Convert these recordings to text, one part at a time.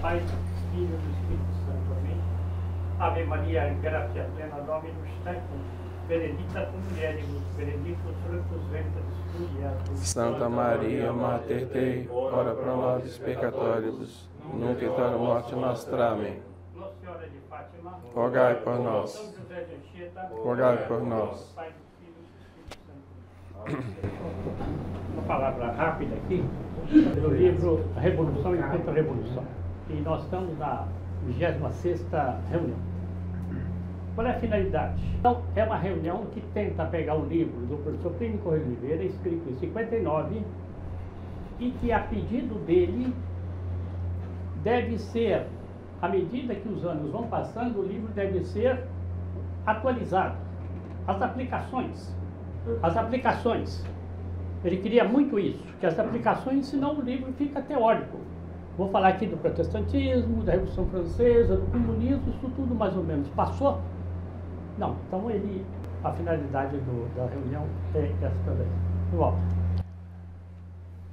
Pai, do Filho e do Espírito Santo. Amém. Ave Maria, gratia plena, Dominus tecum, benedicta tu mulieribus, benedictus fructus ventris tui, Iesus. Santa Maria, Mater Dei, ora pro nobis peccatoribus, nunc et hora morte nostra. Amém. Nossa Senhora de Fátima, Rogai por São nós. José de Anchieta, Rogai por nós. Pai, do Filho e do Espírito Santo. Uma palavra rápida aqui, do livro Revolução e Contra-Revolução. E nós estamos na 26ª reunião. Qual é a finalidade? Então, é uma reunião que tenta pegar o livro do professor Plínio Corrêa de Oliveira, escrito em 59, e que, a pedido dele, deve ser, à medida que os anos vão passando, o livro deve ser atualizado. As aplicações. Ele queria muito isso, que as aplicações, senão o livro fica teórico. Vou falar aqui do protestantismo, da Revolução Francesa, do comunismo, isso tudo mais ou menos passou? Não, então a finalidade da reunião é essa também. Volta.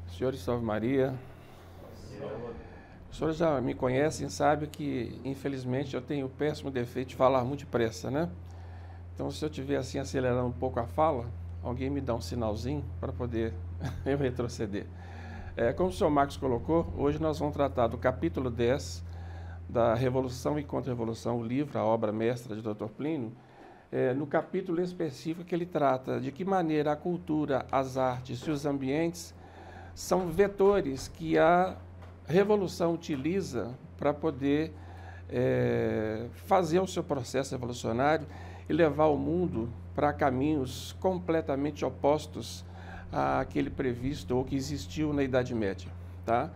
Senhor, salve Maria. Os senhores já me conhecem, sabem que, infelizmente, eu tenho o péssimo defeito de falar muito depressa, né? Então, se eu estiver assim acelerando um pouco a fala, alguém me dá um sinalzinho para poder eu retroceder. Como o senhor Marcos colocou, hoje nós vamos tratar do capítulo 10 da Revolução e Contra-Revolução, o livro, a obra mestra de Dr. Plínio, no capítulo específico que ele trata de que maneira a cultura, as artes e os ambientes são vetores que a Revolução utiliza para poder fazer o seu processo revolucionário e levar o mundo para caminhos completamente opostos àquele previsto ou que existiu na Idade Média, tá?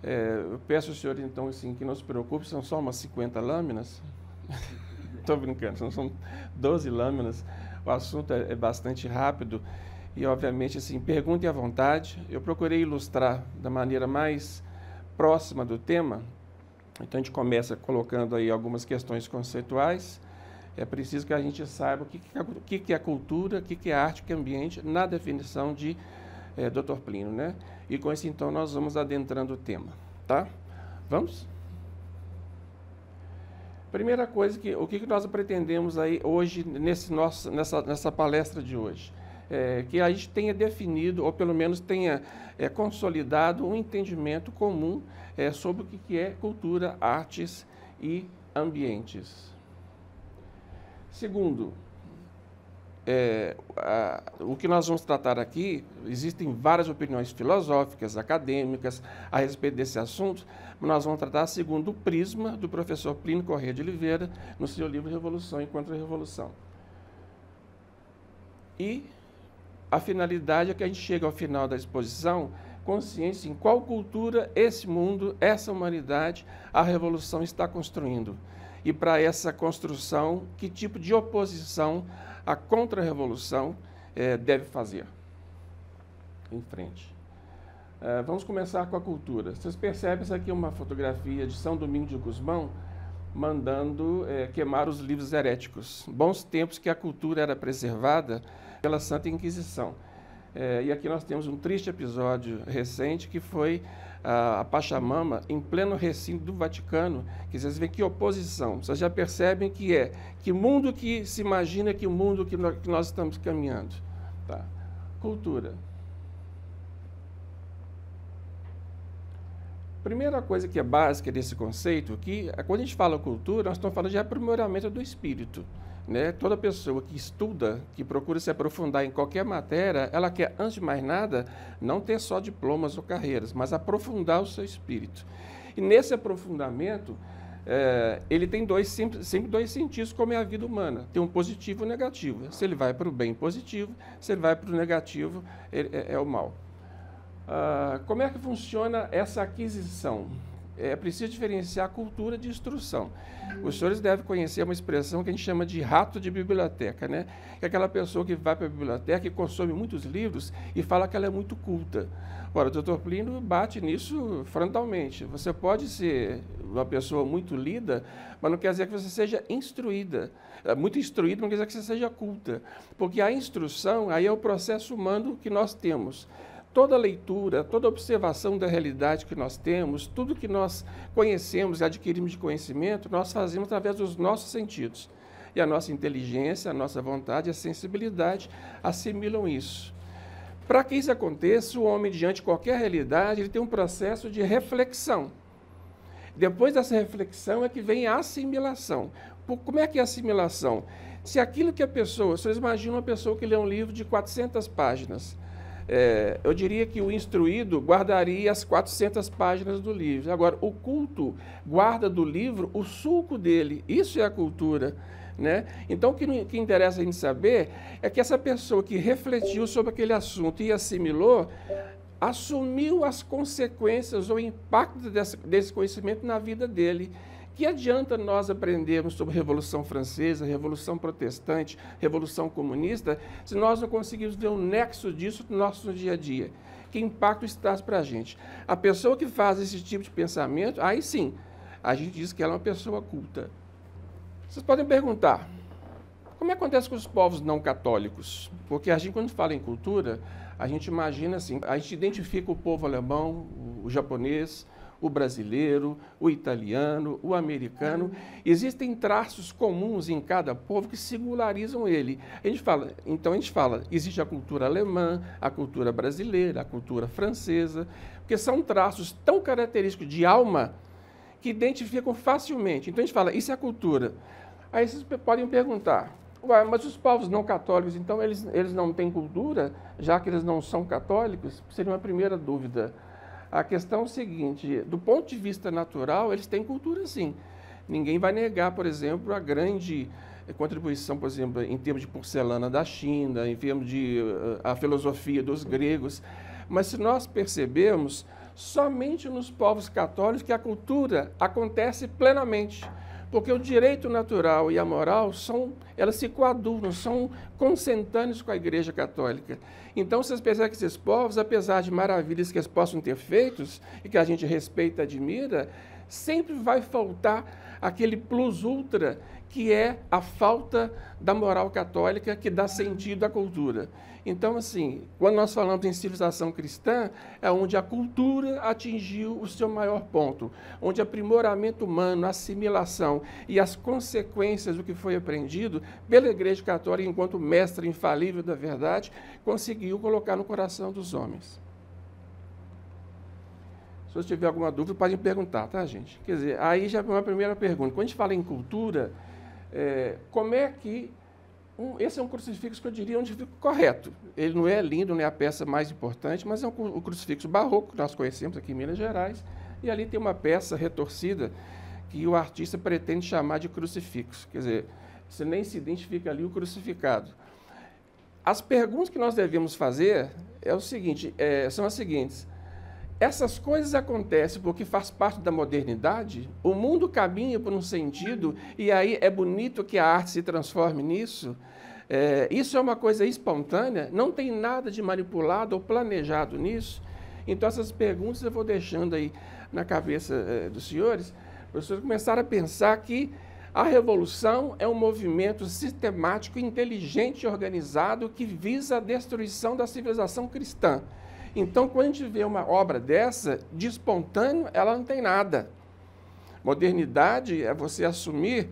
Eu peço ao senhor, então, assim, que não se preocupe, são só umas 50 lâminas. Estou brincando, são 12 lâminas, o assunto é bastante rápido e, obviamente, assim, pergunte à vontade. Eu procurei ilustrar da maneira mais próxima do tema, então a gente começa colocando aí algumas questões conceituais. É preciso que a gente saiba o que é cultura, o que é arte, o que é ambiente, na definição de Dr. Plínio, né? E com isso, então, nós vamos adentrando o tema, tá? Vamos? Primeira coisa, o que nós pretendemos aí hoje, nessa palestra de hoje? Que a gente tenha definido, ou pelo menos tenha consolidado um entendimento comum sobre o que é cultura, artes e ambientes. Segundo, o que nós vamos tratar aqui, existem várias opiniões filosóficas, acadêmicas a respeito desse assunto, mas nós vamos tratar segundo o prisma do professor Plínio Corrêa de Oliveira, no seu livro Revolução e Contra-Revolução. E a finalidade é que a gente chegue ao final da exposição consciente em qual cultura esse mundo, essa humanidade, a Revolução está construindo. E para essa construção, que tipo de oposição a Contra-Revolução deve fazer? Em frente. Vamos começar com a cultura. Vocês percebem, isso aqui é uma fotografia de São Domingos de Gusmão, mandando queimar os livros heréticos. Bons tempos que a cultura era preservada pela Santa Inquisição. E aqui nós temos um triste episódio recente, que foi a Pachamama, em pleno recinto do Vaticano, que vocês veem que oposição. Vocês já percebem que mundo que se imagina, que o mundo que nós estamos caminhando. Tá? Cultura. Primeira coisa que é básica desse conceito, que quando a gente fala cultura, nós estamos falando de aprimoramento do espírito. Né? Toda pessoa que estuda, que procura se aprofundar em qualquer matéria, ela quer, antes de mais nada, não ter só diplomas ou carreiras, mas aprofundar o seu espírito. E nesse aprofundamento, ele tem sempre dois sentidos, como é a vida humana. Tem um positivo e um negativo. Se ele vai para o bem, positivo; se ele vai para o negativo, é o mal. Como é que funciona essa aquisição? É preciso diferenciar cultura de instrução. Os senhores devem conhecer uma expressão que a gente chama de rato de biblioteca, né? Que é aquela pessoa que vai para a biblioteca e consome muitos livros e fala que ela é muito culta. Ora, o Dr. Plínio bate nisso frontalmente. Você pode ser uma pessoa muito lida, mas não quer dizer que você seja instruída. Muito instruído não quer dizer que você seja culta. Porque a instrução aí é o processo humano que nós temos toda leitura, toda observação da realidade que nós temos, tudo que nós conhecemos e adquirimos de conhecimento, nós fazemos através dos nossos sentidos. E a nossa inteligência, a nossa vontade, a sensibilidade assimilam isso. Para que isso aconteça, o homem, diante de qualquer realidade, ele tem um processo de reflexão. Depois dessa reflexão é que vem a assimilação. Como é que é a assimilação? Se aquilo que a pessoa... Vocês imaginam uma pessoa que lê um livro de 400 páginas. Eu diria que o instruído guardaria as 400 páginas do livro. Agora, o culto guarda do livro o suco dele. Isso é a cultura. Né? Então, o que interessa a gente saber é que essa pessoa que refletiu sobre aquele assunto e assimilou, assumiu as consequências ou impacto desse conhecimento na vida dele. Que adianta nós aprendermos sobre a Revolução Francesa, Revolução Protestante, Revolução Comunista, se nós não conseguirmos ver um nexo disso no nosso dia a dia? Que impacto isso traz para a gente? A pessoa que faz esse tipo de pensamento, aí sim, a gente diz que ela é uma pessoa culta. Vocês podem perguntar, como acontece com os povos não católicos? Porque a gente, quando fala em cultura, a gente imagina assim, a gente identifica o povo alemão, o japonês, o brasileiro, o italiano, o americano. Existem traços comuns em cada povo que singularizam ele. Então a gente fala, existe a cultura alemã, a cultura brasileira, a cultura francesa, porque são traços tão característicos de alma que identificam facilmente. Então a gente fala, isso é a cultura. Aí vocês podem perguntar, ué, mas os povos não católicos, então eles não têm cultura, já que eles não são católicos? Seria uma primeira dúvida. A questão é o seguinte, do ponto de vista natural, eles têm cultura sim. Ninguém vai negar, por exemplo, a grande contribuição, por exemplo, em termos de porcelana da China, em termos de a filosofia dos gregos. Mas se nós percebemos, somente nos povos católicos que a cultura acontece plenamente. Porque o direito natural e a moral, elas se coadunam, são consentâneos com a Igreja Católica. Então, vocês percebem que esses povos, apesar de maravilhas que eles possam ter feitos, e que a gente respeita e admira, sempre vai faltar aquele plus ultra, que é a falta da moral católica que dá sentido à cultura. Então, assim, quando nós falamos em civilização cristã, é onde a cultura atingiu o seu maior ponto, onde aprimoramento humano, assimilação e as consequências do que foi aprendido pela Igreja Católica, enquanto mestre infalível da verdade, conseguiu colocar no coração dos homens. Se você tiver alguma dúvida, podem perguntar, tá, gente? Quer dizer, aí já é uma primeira pergunta. Quando a gente fala em cultura, como é que... esse é um crucifixo que eu diria um crucifixo correto. Ele não é lindo, não é a peça mais importante, mas é um crucifixo barroco, que nós conhecemos aqui em Minas Gerais, e ali tem uma peça retorcida que o artista pretende chamar de crucifixo. Quer dizer, você nem se identifica ali o crucificado. As perguntas que nós devemos fazer são as seguintes. Essas coisas acontecem porque faz parte da modernidade? O mundo caminha por um sentido e aí é bonito que a arte se transforme nisso? Isso é uma coisa espontânea? Não tem nada de manipulado ou planejado nisso? Então, essas perguntas eu vou deixando aí na cabeça dos senhores, para os senhores começarem a pensar que a revolução é um movimento sistemático, inteligente e organizado que visa a destruição da civilização cristã. Então, quando a gente vê uma obra dessa, de espontâneo, ela não tem nada. Modernidade é você assumir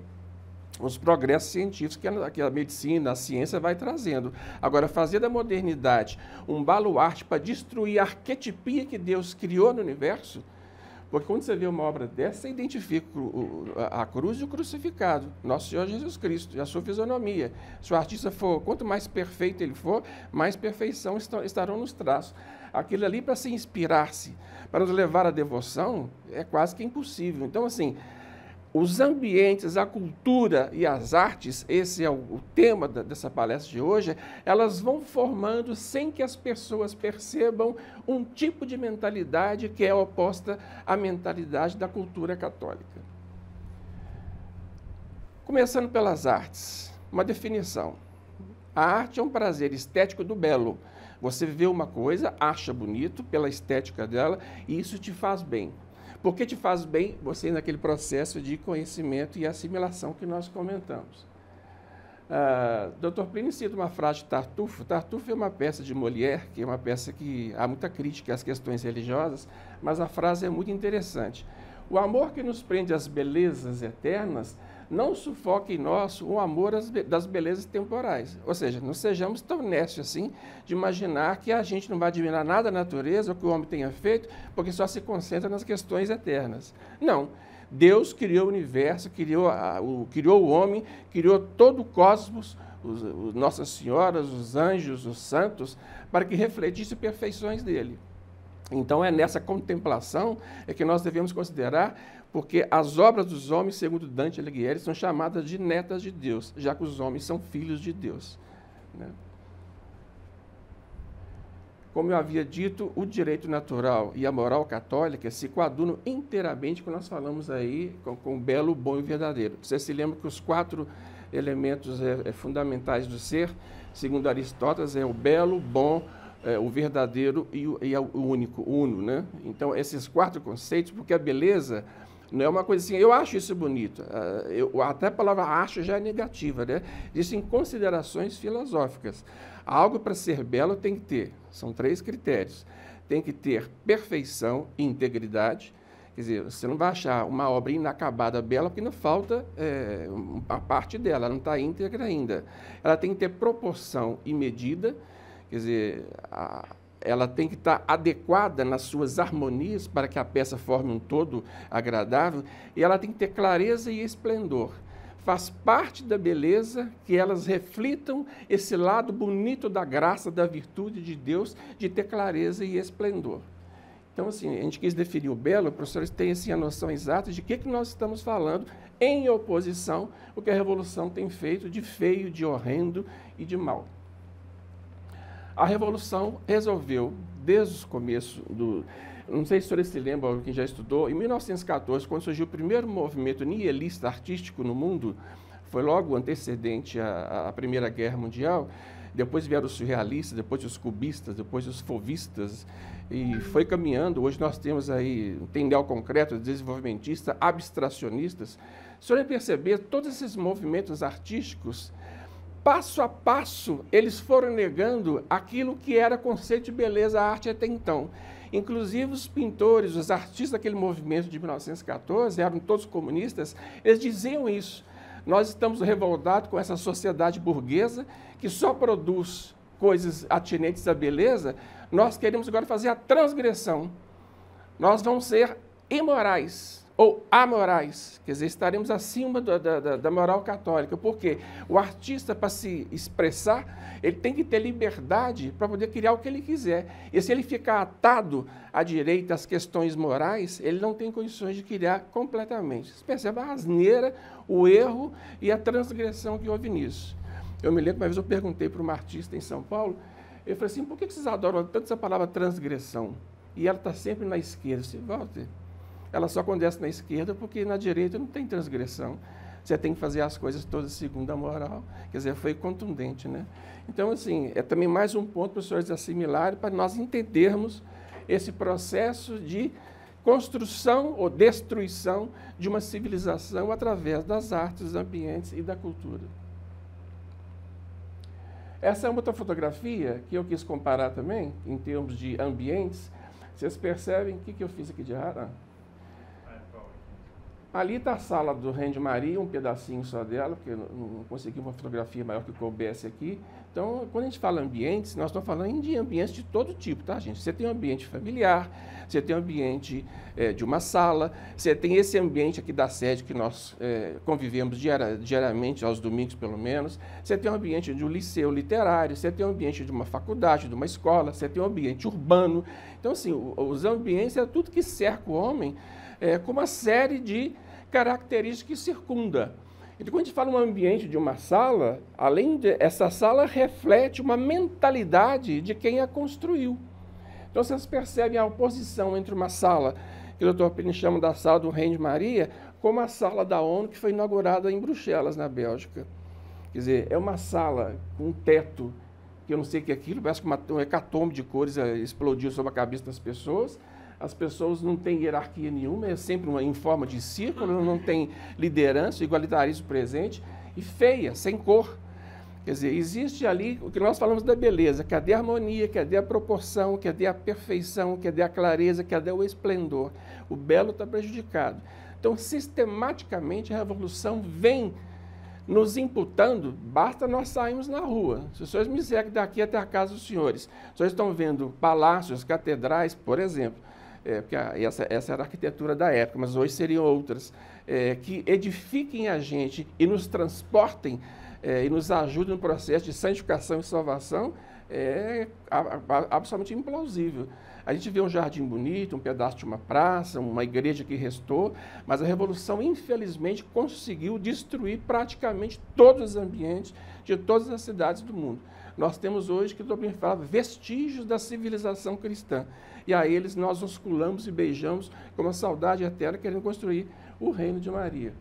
os progressos científicos que a medicina, a ciência vai trazendo. Agora, fazer da modernidade um baluarte para destruir a arquetipia que Deus criou no universo, porque quando você vê uma obra dessa, você identifica a cruz e o crucificado, Nosso Senhor Jesus Cristo, e a sua fisionomia. Se o artista for, quanto mais perfeito ele for, mais perfeição estarão nos traços. Aquilo ali, para se inspirar-se, para nos levar à devoção, é quase que impossível. Então, assim, os ambientes, a cultura e as artes, esse é o tema dessa palestra de hoje, elas vão formando sem que as pessoas percebam um tipo de mentalidade que é oposta à mentalidade da cultura católica. Começando pelas artes, uma definição. A arte é um prazer estético do belo. Você vê uma coisa, acha bonito pela estética dela e isso te faz bem. Por que te faz bem? Você naquele processo de conhecimento e assimilação que nós comentamos. Dr. Plínio cita uma frase de Tartufo. Tartufo é uma peça de Molière, que é uma peça que há muita crítica às questões religiosas, mas a frase é muito interessante. O amor que nos prende às belezas eternas não sufoca em nós o amor das belezas temporais. Ou seja, não sejamos tão necios assim de imaginar que a gente não vai admirar nada da natureza ou que o homem tenha feito, porque só se concentra nas questões eternas. Não. Deus criou o universo, criou o homem, criou todo o cosmos, Nossas Senhoras, os anjos, os santos, para que refletisse perfeições dele. Então é nessa contemplação que nós devemos considerar, porque as obras dos homens, segundo Dante Alighieri, são chamadas de netas de Deus, já que os homens são filhos de Deus, né? Como eu havia dito, o direito natural e a moral católica se coadunam inteiramente quando nós falamos aí com o belo, o bom e o verdadeiro. Você se lembra que os 4 elementos fundamentais do ser, segundo Aristóteles, é o belo, o bom, o verdadeiro e o único, o uno, né? Então, esses 4 conceitos, porque a beleza não é uma coisa assim, eu acho isso bonito, até a palavra acho já é negativa, né? Existem considerações filosóficas. Algo para ser belo tem que ter, são 3 critérios, tem que ter perfeição e integridade, quer dizer, você não vai achar uma obra inacabada bela porque não falta a parte dela, ela não está íntegra ainda. Ela tem que ter proporção e medida, quer dizer, ela tem que estar adequada nas suas harmonias para que a peça forme um todo agradável, e ela tem que ter clareza e esplendor. Faz parte da beleza que elas reflitam esse lado bonito da graça, da virtude de Deus, de ter clareza e esplendor. Então, assim, a gente quis definir o belo, professores têm assim, a noção exata de que nós estamos falando em oposição ao que a Revolução tem feito de feio, de horrendo e de mal. A Revolução resolveu, desde o começo não sei se os senhores se lembram, quem já estudou, em 1914, quando surgiu o primeiro movimento nihilista artístico no mundo, foi logo antecedente à Primeira Guerra Mundial, depois vieram os surrealistas, depois os cubistas, depois os fauvistas, e foi caminhando. Hoje nós temos aí, tem neoconcretos, desenvolvimentistas, abstracionistas. Se senhores perceber, todos esses movimentos artísticos, passo a passo, eles foram negando aquilo que era conceito de beleza, arte até então. Inclusive os pintores, os artistas daquele movimento de 1914, eram todos comunistas, eles diziam isso. Nós estamos revoltados com essa sociedade burguesa que só produz coisas atinentes à beleza, nós queremos agora fazer a transgressão. Nós vamos ser imorais ou amorais, quer dizer, estaremos acima da moral católica. Por quê? O artista, para se expressar, ele tem que ter liberdade para poder criar o que ele quiser. E se ele ficar atado à direita, às questões morais, ele não tem condições de criar completamente. Você percebe a asneira, o erro e a transgressão que houve nisso. Eu me lembro que uma vez eu perguntei para uma artista em São Paulo, eu falei assim, por que vocês adoram tanto essa palavra transgressão? E ela está sempre na esquerda. Eu disse, Walter, ela só acontece na esquerda porque na direita não tem transgressão. Você tem que fazer as coisas todas segundo a moral. Quer dizer, foi contundente, né? Então, assim, é também mais um ponto para os senhores assimilarem, para nós entendermos esse processo de construção ou destruição de uma civilização através das artes, dos ambientes e da cultura. Essa é uma outra fotografia que eu quis comparar também, em termos de ambientes. Vocês percebem o que eu fiz aqui de errado? Ali está a sala do Reino de Maria, um pedacinho só dela, porque eu não consegui uma fotografia maior que coubesse aqui. Então, quando a gente fala ambientes, nós estamos falando de ambientes de todo tipo, tá, gente? Você tem um ambiente familiar, você tem um ambiente de uma sala, você tem esse ambiente aqui da sede que nós convivemos diariamente, aos domingos pelo menos, você tem um ambiente de um liceu literário, você tem um ambiente de uma faculdade, de uma escola, você tem um ambiente urbano. Então, assim, os ambientes é tudo que cerca o homem, com uma série de características que circunda. Então, quando a gente fala um ambiente de uma sala, além de essa sala reflete uma mentalidade de quem a construiu. Então, vocês percebem a oposição entre uma sala, que o Dr. Plínio chama da sala do Reino de Maria, como a sala da ONU, que foi inaugurada em Bruxelas, na Bélgica. Quer dizer, é uma sala com um teto, que eu não sei o que é aquilo, parece que um hecatombe de cores explodiu sobre a cabeça das pessoas. As pessoas não têm hierarquia nenhuma, é sempre em forma de círculo, não tem liderança, igualitarismo presente, e feia, sem cor. Quer dizer, existe ali o que nós falamos da beleza, cadê a harmonia, cadê a proporção, cadê a perfeição, cadê a clareza, cadê o esplendor? O belo está prejudicado. Então, sistematicamente, a revolução vem nos imputando, basta nós sairmos na rua. Se os senhores me seguem daqui até a casa dos senhores, os senhores estão vendo palácios, catedrais, por exemplo, porque essa era a arquitetura da época, mas hoje seriam outras, que edifiquem a gente e nos transportem e nos ajudem no processo de santificação e salvação, é absolutamente implausível. A gente vê um jardim bonito, um pedaço de uma praça, uma igreja que restou, mas a Revolução, infelizmente, conseguiu destruir praticamente todos os ambientes de todas as cidades do mundo. Nós temos hoje, que o Dr. fala, vestígios da civilização cristã. E a eles nós osculamos e beijamos com uma saudade eterna, querendo construir o reino de Maria.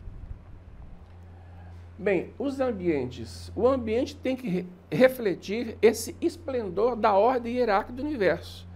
Bem, os ambientes. O ambiente tem que refletir esse esplendor da ordem hierárquica do universo.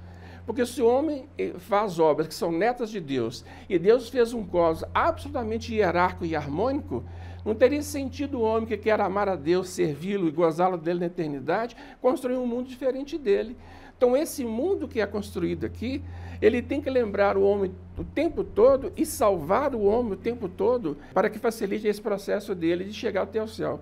Porque se o homem faz obras que são netas de Deus, e Deus fez um cosmos absolutamente hierárquico e harmônico, não teria sentido o homem que quer amar a Deus, servi-lo e gozá-lo dele na eternidade, construir um mundo diferente dele. Então, esse mundo que é construído aqui, ele tem que lembrar o homem o tempo todo e salvar o homem o tempo todo para que facilite esse processo dele de chegar até o céu.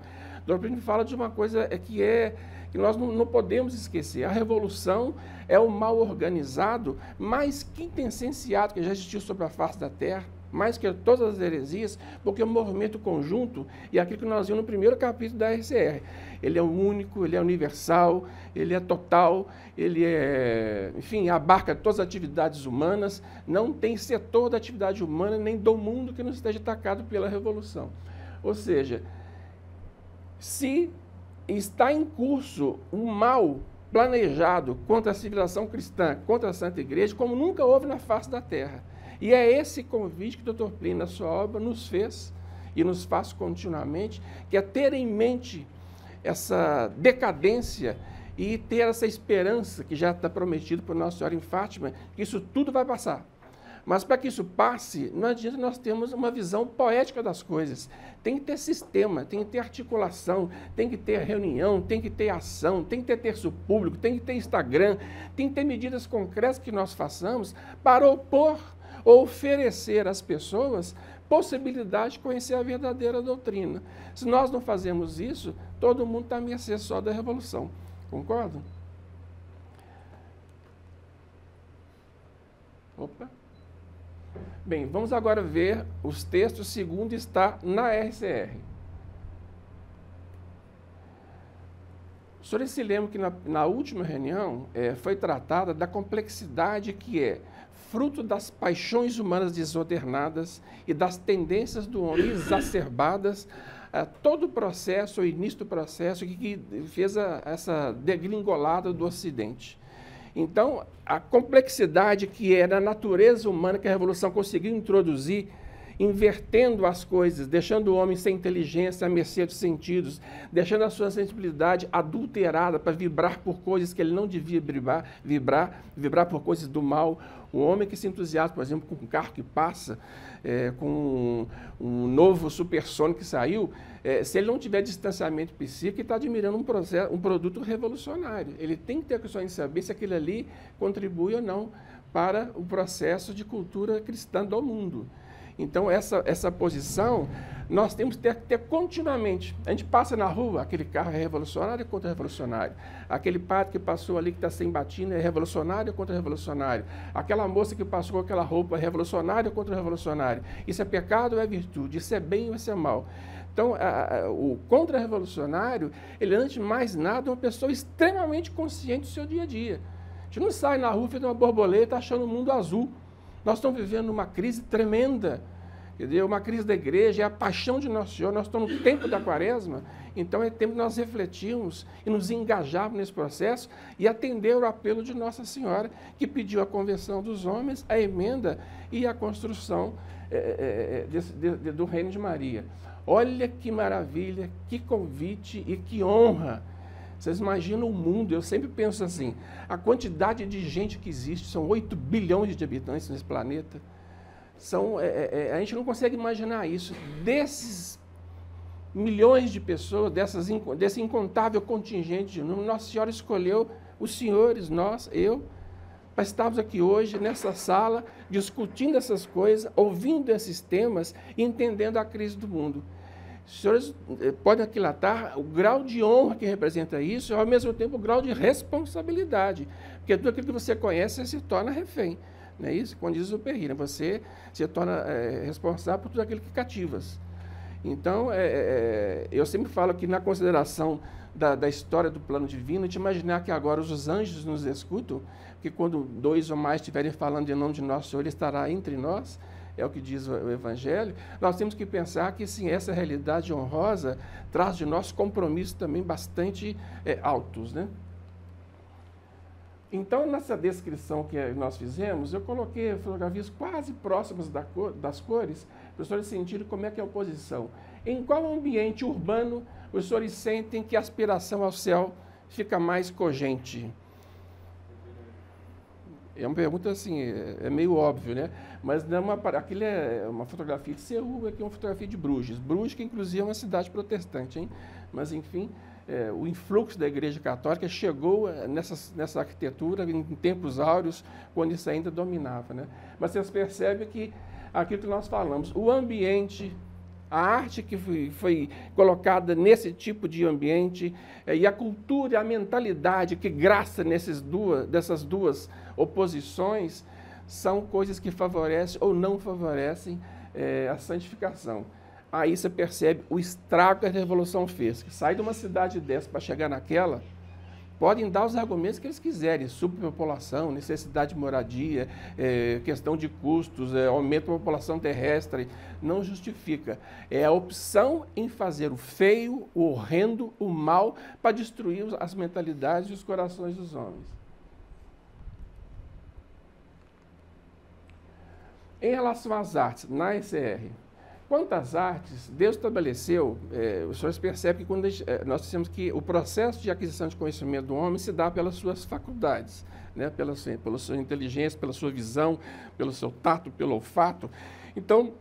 O Dr. fala de uma coisa que nós não podemos esquecer. A revolução é o mal organizado mais quintessenciado que já existiu sobre a face da Terra, mais que todas as heresias, porque o movimento conjunto e aquilo que nós vimos no primeiro capítulo da RCR. Ele é único, ele é universal, ele é total, ele enfim, abarca todas as atividades humanas, não tem setor da atividade humana nem do mundo que não esteja atacado pela revolução. Ou seja, se está em curso um mal planejado contra a civilização cristã, contra a Santa Igreja, como nunca houve na face da Terra. E é esse convite que o Dr. Plínio, na sua obra, nos fez e nos faz continuamente, que é ter em mente essa decadência e ter essa esperança que já está prometido por Nossa Senhora em Fátima, que isso tudo vai passar. Mas para que isso passe, não adianta nós termos uma visão poética das coisas. Tem que ter sistema, tem que ter articulação, tem que ter reunião, tem que ter ação, tem que ter terço público, tem que ter Instagram, tem que ter medidas concretas que nós façamos para opor ou oferecer às pessoas possibilidade de conhecer a verdadeira doutrina. Se nós não fazemos isso, todo mundo está à mercê só da revolução. Concordam? Opa! Bem, vamos agora ver os textos segundo está na RCR. Os senhores se lembram que na última reunião foi tratada da complexidade que é fruto das paixões humanas desordenadas e das tendências do homem exacerbadas, todo o processo, o início do processo que fez essa degringolada do Ocidente. Então, a complexidade que é na natureza humana que a Revolução conseguiu introduzir, invertendo as coisas, deixando o homem sem inteligência, à mercê dos sentidos, deixando a sua sensibilidade adulterada para vibrar por coisas que ele não devia vibrar por coisas do mal. O homem que se entusiasma, por exemplo, com um carro que passa, com um novo supersônico que saiu, se ele não tiver distanciamento psíquico, ele está admirando um produto revolucionário. Ele tem que ter a questão de saber se aquilo ali contribui ou não para o processo de cultura cristã do mundo. Então, essa posição, nós temos que ter continuamente. A gente passa na rua, aquele carro é revolucionário contra revolucionário. Aquele padre que passou ali, que está sem batina, é revolucionário contra revolucionário. Aquela moça que passou com aquela roupa é revolucionária contra revolucionário. Isso é pecado ou é virtude? Isso é bem ou isso é mal? Então, o contra-revolucionário, ele, antes de mais nada, é uma pessoa extremamente consciente do seu dia a dia. A gente não sai na rua feito uma borboleta achando o mundo azul. Nós estamos vivendo uma crise tremenda, entendeu? Uma crise da igreja, é a paixão de Nosso Senhor. Nós estamos no tempo da quaresma, então é tempo de nós refletirmos e nos engajarmos nesse processo e atender o apelo de Nossa Senhora, que pediu a conversão dos homens, a emenda e a construção do Reino de Maria. Olha que maravilha, que convite e que honra. Vocês imaginam o mundo, eu sempre penso assim, a quantidade de gente que existe, são 8 bilhões de habitantes nesse planeta, a gente não consegue imaginar isso. Desses milhões de pessoas, desse incontável contingente de número, Nossa Senhora escolheu os senhores, nós, eu, para estarmos aqui hoje, nessa sala, discutindo essas coisas, ouvindo esses temas e entendendo a crise do mundo. Os senhores podem aquilatar o grau de honra que representa isso e, ao mesmo tempo, o grau de responsabilidade, porque tudo aquilo que você conhece, você se torna refém. Não é isso? Quando diz o Perrine, você se torna responsável por tudo aquilo que cativas. Então, eu sempre falo que, na consideração da história do plano divino, de imaginar que agora os anjos nos escutam, que quando 2 ou mais estiverem falando em nome de Nosso Senhor, Ele estará entre nós, é o que diz o Evangelho, nós temos que pensar que, sim, essa realidade honrosa traz de nós compromissos também bastante altos, né? Então, nessa descrição que nós fizemos, eu coloquei fotografias quase próximas das cores, para os senhores sentirem como é que é a oposição. Em qual ambiente urbano os senhores sentem que a aspiração ao céu fica mais cogente? É uma pergunta assim, é meio óbvio, né? Mas não aquilo é uma fotografia de Seul, aqui é uma fotografia de Bruges. Bruges, que inclusive é uma cidade protestante, hein? Mas, enfim, o influxo da Igreja Católica chegou nessa arquitetura em tempos áureos, quando isso ainda dominava, né? Mas vocês percebem que aquilo que nós falamos, o ambiente, a arte que foi colocada nesse tipo de ambiente, e a cultura, a mentalidade que graça dessas duas oposições, são coisas que favorecem ou não favorecem a santificação. Aí você percebe o estrago que a Revolução fez, que sai de uma cidade dessa para chegar naquela, podem dar os argumentos que eles quiserem, superpopulação, necessidade de moradia, questão de custos, aumento da população terrestre, não justifica. É a opção em fazer o feio, o horrendo, o mal, para destruir as mentalidades e os corações dos homens. Em relação às artes, na ECR, quanto às artes, Deus estabeleceu, os senhores percebem que quando nós dissemos que o processo de aquisição de conhecimento do homem se dá pelas suas faculdades, né? pela sua inteligência, pela sua visão, pelo seu tato, pelo olfato. Então,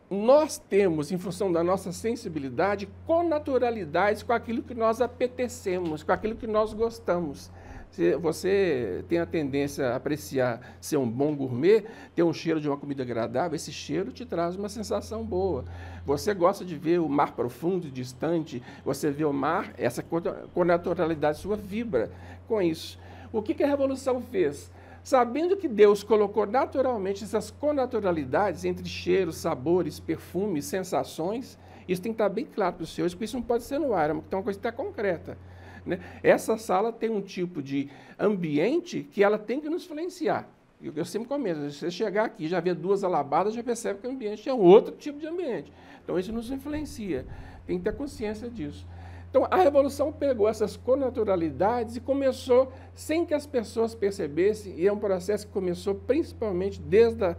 nós temos, em função da nossa sensibilidade, connaturalidades com aquilo que nós apetecemos, com aquilo que nós gostamos. Se você tem a tendência a apreciar ser um bom gourmet, ter um cheiro de uma comida agradável, esse cheiro te traz uma sensação boa. Você gosta de ver o mar profundo e distante, você vê o mar, essa connaturalidade sua vibra com isso. O que a Revolução fez? Sabendo que Deus colocou naturalmente essas connaturalidades entre cheiros, sabores, perfumes, sensações, isso tem que estar bem claro para os senhores, porque isso não pode ser no ar, é uma coisa que está concreta. Né? Essa sala tem um tipo de ambiente que ela tem que nos influenciar. Eu sempre comento, se você chegar aqui e já ver 2 alabadas, já percebe que o ambiente é outro tipo de ambiente. Então, isso nos influencia. Tem que ter consciência disso. Então, a Revolução pegou essas connaturalidades e começou, sem que as pessoas percebessem, e é um processo que começou principalmente desde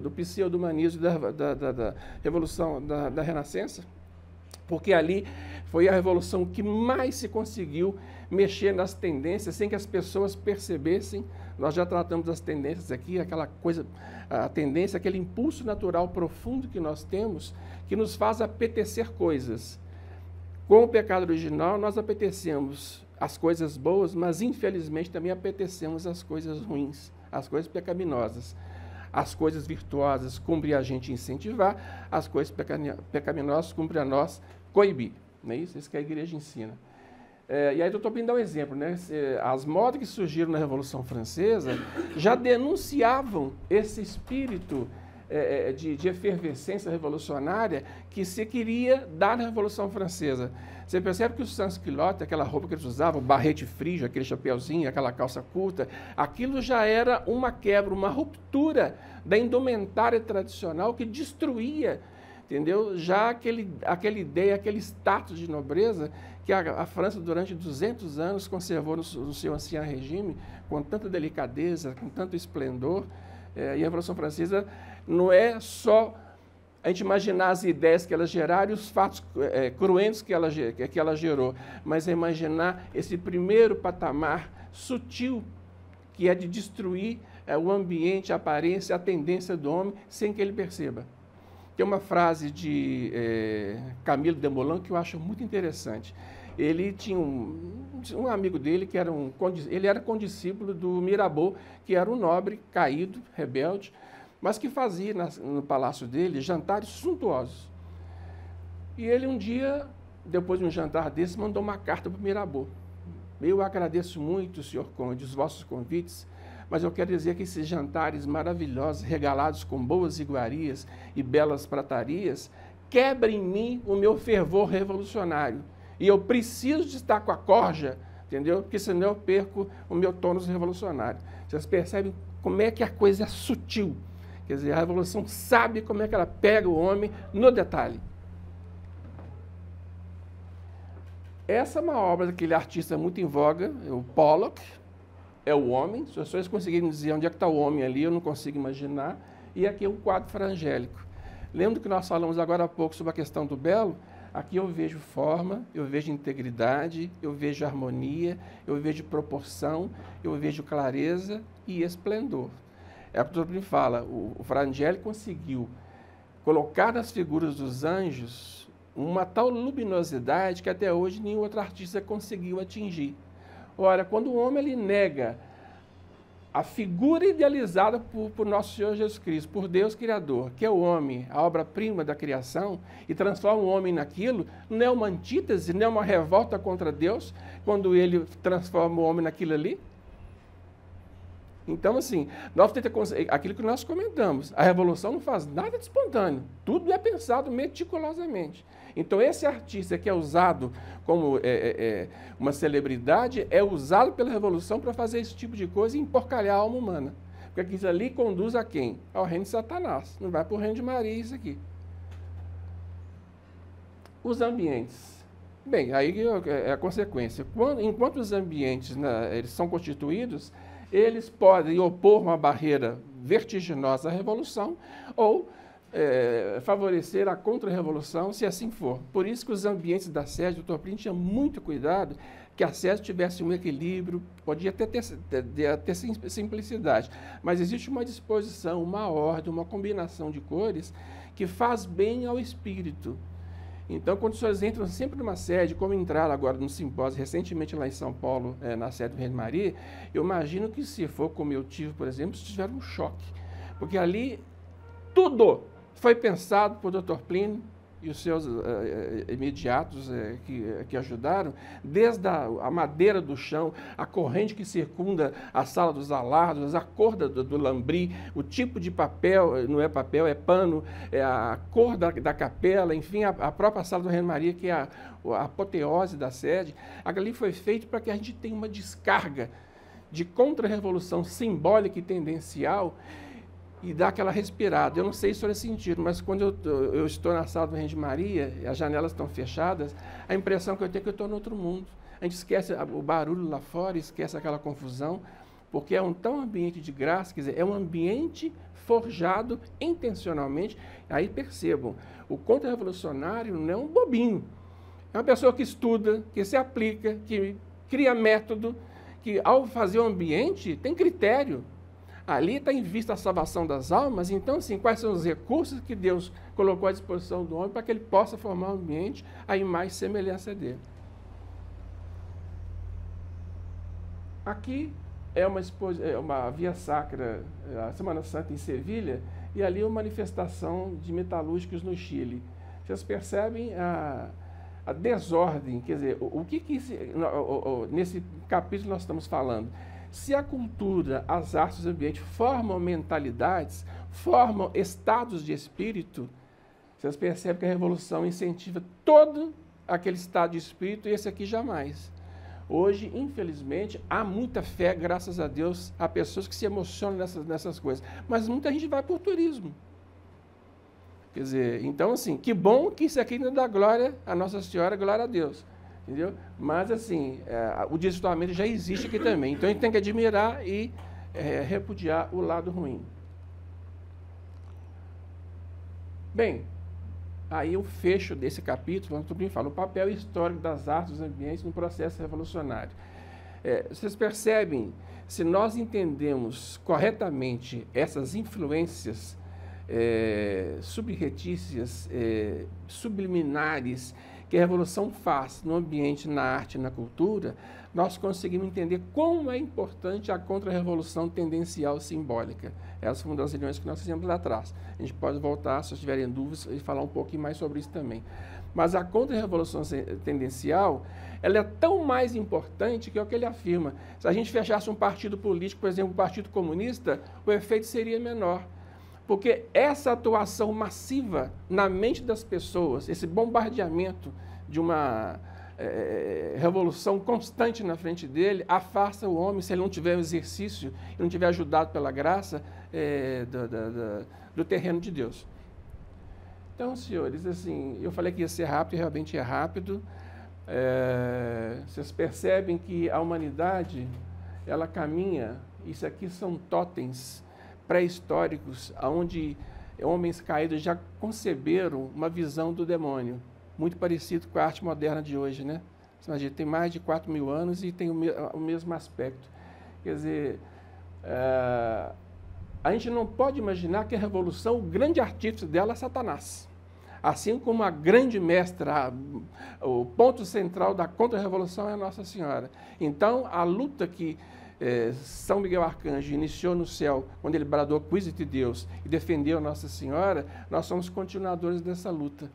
do pseudo-humanismo, da Revolução da Renascença, porque ali foi a revolução que mais se conseguiu mexer nas tendências sem que as pessoas percebessem. Nós já tratamos das tendências aqui, aquela coisa, a tendência, aquele impulso natural profundo que nós temos, que nos faz apetecer coisas. Com o pecado original, nós apetecemos as coisas boas, mas infelizmente também apetecemos as coisas ruins, as coisas pecaminosas. As coisas virtuosas cumpre a gente incentivar, as coisas pecaminosas cumpre a nós coibir. Não é isso? Isso que a igreja ensina. E aí eu estou para dar um exemplo, né? As modas que surgiram na Revolução Francesa já denunciavam esse espírito de efervescência revolucionária que se queria dar na Revolução Francesa. Você percebe que os sans-culottes, aquela roupa que eles usavam, o barrete frígio, aquele chapeuzinho, aquela calça curta, aquilo já era uma quebra, uma ruptura da indumentária tradicional que destruía, entendeu? Já aquela ideia, aquele status de nobreza que a França, durante 200 anos, conservou no seu ancien regime, com tanta delicadeza, com tanto esplendor. E a Revolução Francesa não é só a gente imaginar as ideias que ela geraram e os fatos cruentos que ela gerou, mas é imaginar esse primeiro patamar sutil, que é de destruir o ambiente, a aparência, a tendência do homem, sem que ele perceba. Tem uma frase de Camilo Desmoulins que eu acho muito interessante. Ele tinha um amigo dele que ele era condiscípulo do Mirabeau, que era um nobre caído, rebelde, mas que fazia no palácio dele jantares suntuosos. E ele um dia, depois de um jantar desse, mandou uma carta para o Mirabeau. Eu agradeço muito, senhor conde, os vossos convites, mas eu quero dizer que esses jantares maravilhosos, regalados com boas iguarias e belas pratarias, quebram em mim o meu fervor revolucionário. E eu preciso de estar com a corja, entendeu? Porque senão eu perco o meu tônus revolucionário. Vocês percebem como é que a coisa é sutil. Quer dizer, a revolução sabe como é que ela pega o homem no detalhe. Essa é uma obra daquele artista muito em voga, o Pollock, é o homem. Se vocês conseguirem dizer onde é que está o homem ali, eu não consigo imaginar. E aqui é um quadro frangélico. Lembra que nós falamos agora há pouco sobre a questão do belo? Aqui eu vejo forma, eu vejo integridade, eu vejo harmonia, eu vejo proporção, eu vejo clareza e esplendor. É o que o Tolkien fala, o Frangéli conseguiu colocar nas figuras dos anjos uma tal luminosidade que até hoje nenhum outro artista conseguiu atingir. Ora, quando o homem ele nega a figura idealizada por nosso Senhor Jesus Cristo, por Deus Criador, que é o homem, a obra-prima da criação, e transforma o homem naquilo, não é uma antítese, não é uma revolta contra Deus, quando ele transforma o homem naquilo ali? Então, assim, nós temos que aquilo que nós comentamos, a revolução não faz nada de espontâneo, tudo é pensado meticulosamente. Então, esse artista que é usado como uma celebridade, é usado pela revolução para fazer esse tipo de coisa e emporcalhar a alma humana. Porque aquilo ali conduz a quem? Ao reino de Satanás, não vai para o reino de Maria isso aqui. Os ambientes. Bem, aí é a consequência. Enquanto os ambientes eles são constituídos, eles podem opor uma barreira vertiginosa à revolução ou favorecer a contra-revolução, se assim for. Por isso que os ambientes da sede, o Tolkien tinha muito cuidado que a sede tivesse um equilíbrio, podia até ter simplicidade, mas existe uma disposição, uma ordem, uma combinação de cores que faz bem ao espírito. Então, quando os senhores entram sempre numa sede, como entraram agora no simpósio, recentemente lá em São Paulo, na sede do Reino de Maria, eu imagino que se for como eu tive, por exemplo, se tiver um choque. Porque ali, tudo foi pensado por Dr. Plínio e os seus imediatos que ajudaram, desde a madeira do chão, a corrente que circunda a sala dos alardos, a cor do lambri, o tipo de papel, não é papel, é pano, a cor da capela, enfim, a própria sala do Reino Maria, que é a apoteose da sede. Ali foi feito para que a gente tenha uma descarga de contra-revolução simbólica e tendencial e dar aquela respirada. Eu não sei se isso é sentido, mas quando eu estou na sala do Reino de Maria, as janelas estão fechadas, a impressão que eu tenho é que eu estou em outro mundo. A gente esquece o barulho lá fora, esquece aquela confusão, porque é um tão ambiente de graça, quer dizer, é um ambiente forjado intencionalmente. Aí percebam, o contra-revolucionário não é um bobinho, é uma pessoa que estuda, que se aplica, que cria método, que ao fazer o ambiente tem critério. Ali está em vista a salvação das almas, então, assim, quais são os recursos que Deus colocou à disposição do homem para que ele possa formar um ambiente à imagem e semelhança dele. Aqui é uma via sacra, a Semana Santa em Sevilha, e ali uma manifestação de metalúrgicos no Chile. Vocês percebem a desordem, quer dizer, nesse capítulo nós estamos falando. Se a cultura, as artes, os ambientes formam mentalidades, formam estados de espírito, vocês percebem que a revolução incentiva todo aquele estado de espírito e esse aqui jamais. Hoje, infelizmente, há muita fé, graças a Deus, há pessoas que se emocionam nessas coisas, mas muita gente vai por turismo. Quer dizer, então, assim, que bom que isso aqui não dá glória a Nossa Senhora, glória a Deus. Entendeu? Mas, assim, o desvirtuamento já existe aqui também. Então, a gente tem que admirar e repudiar o lado ruim. Bem, aí o fecho desse capítulo, onde Tolkien fala o papel histórico das artes e dos ambientes no processo revolucionário. Vocês percebem, se nós entendemos corretamente essas influências subretícias, subliminares, que a Revolução faz no ambiente, na arte e na cultura, nós conseguimos entender como é importante a contra-revolução tendencial simbólica. Essas foram uma das reuniões que nós fizemos lá atrás. A gente pode voltar, se vocês tiverem dúvidas, e falar um pouquinho mais sobre isso também. Mas a contra-revolução tendencial, ela é tão mais importante que é o que ele afirma. Se a gente fechasse um partido político, por exemplo, o Partido Comunista, o efeito seria menor. Porque essa atuação massiva na mente das pessoas, esse bombardeamento de uma revolução constante na frente dele, afasta o homem, se ele não tiver exercício, e não tiver ajudado pela graça do terreno de Deus. Então, senhores, assim, eu falei que ia ser rápido, e realmente é rápido. Vocês percebem que a humanidade, ela caminha, isso aqui são totens pré-históricos, onde homens caídos já conceberam uma visão do demônio, muito parecido com a arte moderna de hoje, né? Você imagina, tem mais de 4.000 anos e tem o mesmo aspecto. Quer dizer, a gente não pode imaginar que a revolução, o grande artífice dela é Satanás. Assim como a grande mestra, o ponto central da contra-revolução é a Nossa Senhora. Então, a luta que São Miguel Arcanjo iniciou no céu, quando ele bradou "Quisite Deus" e defendeu a Nossa Senhora, nós somos continuadores dessa luta.